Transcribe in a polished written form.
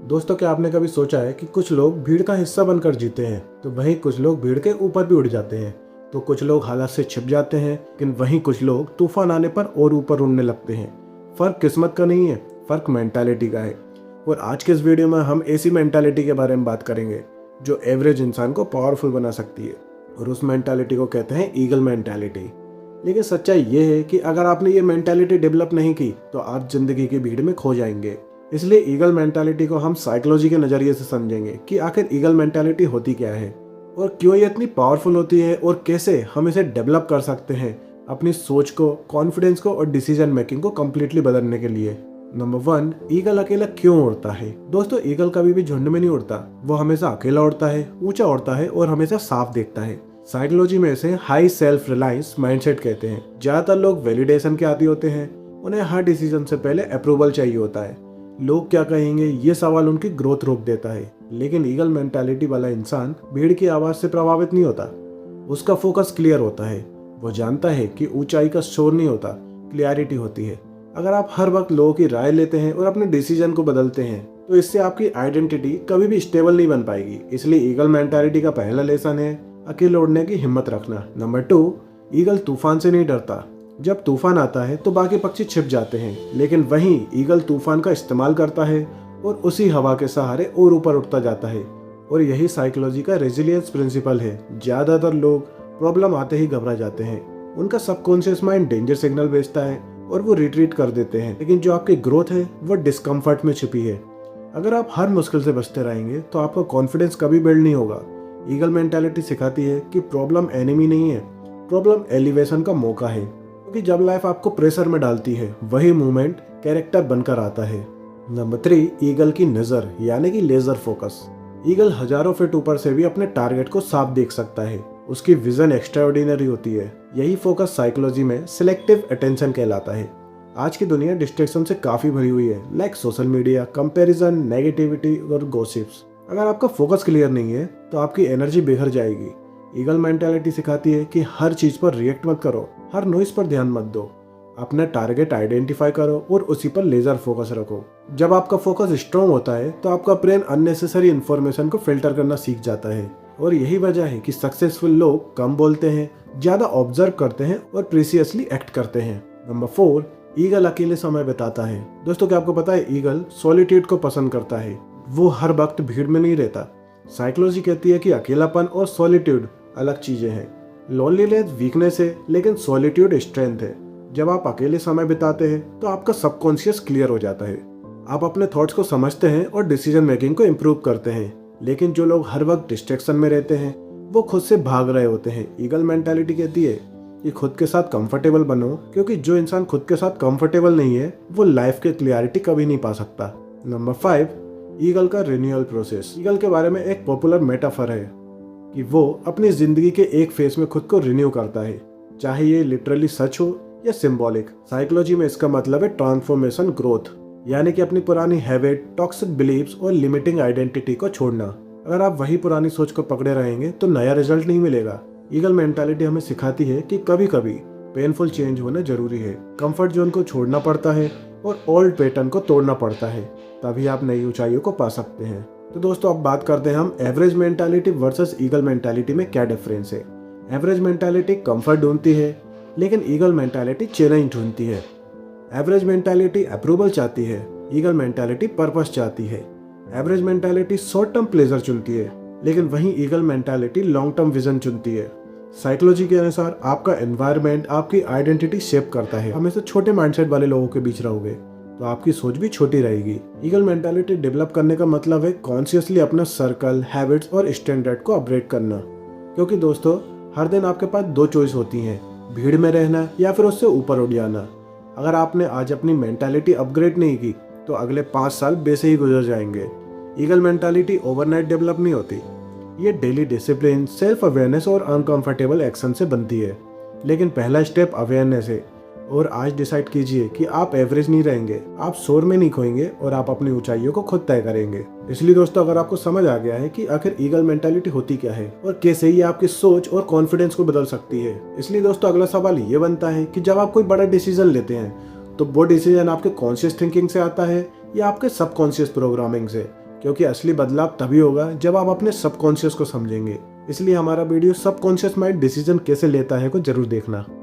दोस्तों, क्या आपने कभी सोचा है कि कुछ लोग भीड़ का हिस्सा बनकर जीते हैं, तो वहीं कुछ लोग भीड़ के ऊपर भी उड़ जाते हैं। तो कुछ लोग हालात से छिप जाते हैं, लेकिन वहीं कुछ लोग तूफान आने पर और ऊपर उड़ने लगते हैं। फर्क किस्मत का नहीं है, फर्क मेंटालिटी का है। और आज के इस वीडियो में हम ऐसी मेंटालिटी के बारे में बात करेंगे जो एवरेज इंसान को पावरफुल बना सकती है, और उस मेंटालिटी को कहते हैं ईगल मेंटालिटी। लेकिन सच्चाई ये है कि अगर आपने ये मेंटालिटी डेवलप नहीं की तो आप जिंदगी की भीड़ में खो जाएंगे। इसलिए ईगल मेंटालिटी को हम साइकोलॉजी के नज़रिए से समझेंगे कि आखिर ईगल मेंटालिटी होती क्या है और क्यों ये इतनी पावरफुल होती है और कैसे हम इसे डेवलप कर सकते हैं अपनी सोच को, कॉन्फिडेंस को और डिसीजन मेकिंग को कम्प्लीटली बदलने के लिए। नंबर 1, ईगल अकेला क्यों उड़ता है। दोस्तों, ईगल कभी भी झुंड में नहीं उड़ता, वो हमेशा अकेला उड़ता है, ऊंचा उड़ता है और हमेशा साफ देखता है। साइकोलॉजी में इसे हाई सेल्फ रिलायंस माइंडसेट कहते हैं। ज्यादातर लोग वैलिडेशन के आदी होते हैं, उन्हें हर डिसीजन से पहले अप्रूवल चाहिए होता है। लोग क्या कहेंगे, ये सवाल उनकी ग्रोथ रोक देता है। लेकिन ईगल मेंटालिटी वाला इंसान भीड़ की आवाज से प्रभावित नहीं होता, उसका फोकस क्लियर होता है। वो जानता है कि ऊंचाई का शोर नहीं होता, क्लियरिटी होती है। अगर आप हर वक्त लोगों की राय लेते हैं और अपने डिसीजन को बदलते हैं तो इससे आपकी आइडेंटिटी कभी भी स्टेबल नहीं बन पाएगी। इसलिए ईगल मेंटालिटी का पहला लेसन है अकेले उड़ने की हिम्मत रखना। नंबर 2, ईगल तूफान से नहीं डरता। जब तूफान आता है तो बाकी पक्षी छिप जाते हैं, लेकिन वहीं ईगल तूफान का इस्तेमाल करता है और उसी हवा के सहारे और ऊपर उठता जाता है। और यही साइकोलॉजी का रेजिलियंस प्रिंसिपल है। ज्यादातर लोग प्रॉब्लम आते ही घबरा जाते हैं, उनका सबकॉन्शियस माइंड डेंजर सिग्नल भेजता है और वो रिट्रीट कर देते हैं। लेकिन जो आपकी ग्रोथ है वो डिस्कम्फर्ट में छिपी है। अगर आप हर मुश्किल से बचते रहेंगे तो आपका कॉन्फिडेंस कभी बिल्ड नहीं होगा। ईगल मेंटालिटी सिखाती है कि प्रॉब्लम एनिमी नहीं है, प्रॉब्लम एलिवेशन का मौका है। क्योंकि जब लाइफ आपको प्रेशर में डालती है वही मूवमेंट कैरेक्टर बनकर आता है। नंबर 3, ईगल की नजर यानी कि लेजर फोकस। ईगल हजारों फीट ऊपर से भी अपने टारगेट को साफ देख सकता है, उसकी विजन एक्स्ट्राऑर्डिनरी होती है। यही फोकस साइकोलॉजी में सिलेक्टिव अटेंशन कहलाता है। आज की दुनिया डिस्ट्रैक्शन से काफी भरी हुई है, like social media, comparison, negativity और गॉसिप्स। अगर आपका फोकस क्लियर नहीं है तो आपकी एनर्जी बिखर जाएगी। ईगल मेंटालिटी सिखाती है कि हर चीज पर रिएक्ट मत करो, हर नॉइस पर ध्यान मत दो, अपना टारगेट आइडेंटिफाई करो और उसी पर लेजर फोकस रखो। जब आपका फोकस स्ट्रॉन्ग होता है तो आपका ब्रेन अननेसेसरी इंफॉर्मेशन को फिल्टर करना सीख जाता है। और यही वजह है कि सक्सेसफुल लोग कम बोलते हैं, ज्यादा ऑब्जर्व करते हैं और प्रीसियसली एक्ट करते हैं। नंबर 4, ईगल अकेले समय बिताता है। दोस्तों, क्या आपको पता है ईगल सॉलिट्यूड को पसंद करता है, वो हर वक्त भीड़ में नहीं रहता। साइकोलॉजी कहती है कि अकेलापन और सॉलिट्यूड अलग चीजें हैं। लोनलीनेस वीकनेस है, लेकिन सॉलिट्यूड स्ट्रेंथ है। जब आप अकेले समय बिताते हैं तो आपका सबकॉन्शियस क्लियर हो जाता है, आप अपने थॉट्स को समझते हैं और डिसीजन मेकिंग को इम्प्रूव करते हैं। लेकिन जो लोग हर वक्त डिस्ट्रैक्शन में रहते हैं वो खुद से भाग रहे होते हैं। ईगल मेंटालिटी कहती है कि खुद के साथ कंफर्टेबल बनो, क्योंकि जो इंसान खुद के साथ कंफर्टेबल नहीं है वो लाइफ के क्लियरिटी कभी नहीं पा सकता। नंबर 5, ईगल का रिन्यूअल प्रोसेस। ईगल के बारे में एक पॉपुलर मेटाफर है कि वो अपनी जिंदगी के एक फेज में खुद को रिन्यू करता है, चाहे ये लिटरली सच हो या सिंबॉलिक। साइकोलॉजी में इसका मतलब है ट्रांसफॉर्मेशन ग्रोथ, यानी कि अपनी पुरानी हैबिट, टॉक्सिक बिलीव्स और लिमिटिंग आइडेंटिटी को छोड़ना। अगर आप वही पुरानी सोच को पकड़े रहेंगे तो नया रिजल्ट नहीं मिलेगा। ईगल मेंटालिटी हमें सिखाती है कि कभी कभी पेनफुल चेंज होना जरूरी है, कंफर्ट जोन को छोड़ना पड़ता है और ओल्ड पैटर्न को तोड़ना पड़ता है, तभी आप नई ऊंचाइयों को पा सकते हैं। तो दोस्तों, अब बात करते हैं हम average mentality versus eagle mentality में क्या डिफरेंस है। एवरेज मेंटालिटी कंफर्ट ढूंढती है, लेकिन ईगल मेंटालिटी चैलेंज ढूंढती है। एवरेज मेंटालिटी अप्रूवल चाहती है, ईगल मेंटालिटी पर्पस चाहती है। Average mentality short term pleasure चुनती है, लेकिन वहीं eagle mentality long term vision चुनती है। साइकोलॉजी के अनुसार आपका एनवायरनमेंट आपकी आइडेंटिटी शेप करता है। हमेशा छोटे माइंडसेट वाले लोगों के बीच रहोगे तो आपकी सोच भी छोटी रहेगी। ईगल मेंटालिटी डेवलप करने का मतलब है कॉन्शियसली अपना सर्कल, हैबिट्स और स्टैंडर्ड को अपग्रेड करना। क्योंकि दोस्तों, हर दिन आपके पास 2 चॉइस होती हैं, भीड़ में रहना या फिर उससे ऊपर उठ जाना। अगर आपने आज अपनी मेंटालिटी अपग्रेड नहीं की तो अगले 5 साल वैसे ही गुजर जाएंगे। ईगल मेंटालिटी ओवरनाइट डेवलप नहीं होती, ये डेली डिसिप्लिन, सेल्फ अवेयरनेस और अनकंफर्टेबल एक्शन से बनती है। लेकिन पहला स्टेप अवेयरनेस है। और आज डिसाइड कीजिए कि आप एवरेज नहीं रहेंगे, आप शोर में नहीं खोएंगे और आप अपनी ऊंचाइयों को खुद तय करेंगे। इसलिए दोस्तों, अगर आपको समझ आ गया है कि आखिर ईगल मेंटालिटी होती क्या है और कैसे ये आपकी सोच और कॉन्फिडेंस को बदल सकती है, इसलिए दोस्तों अगला सवाल ये बनता है कि जब आप कोई बड़ा डिसीजन लेते हैं तो वो डिसीजन आपके कॉन्शियस थिंकिंग से आता है या आपके सबकॉन्शियस प्रोग्रामिंग से। क्योंकि असली बदलाव तभी होगा जब आप अपने सबकॉन्शियस को समझेंगे। इसलिए हमारा वीडियो सबकॉन्शियस माइंड डिसीजन कैसे लेता है को जरूर देखना।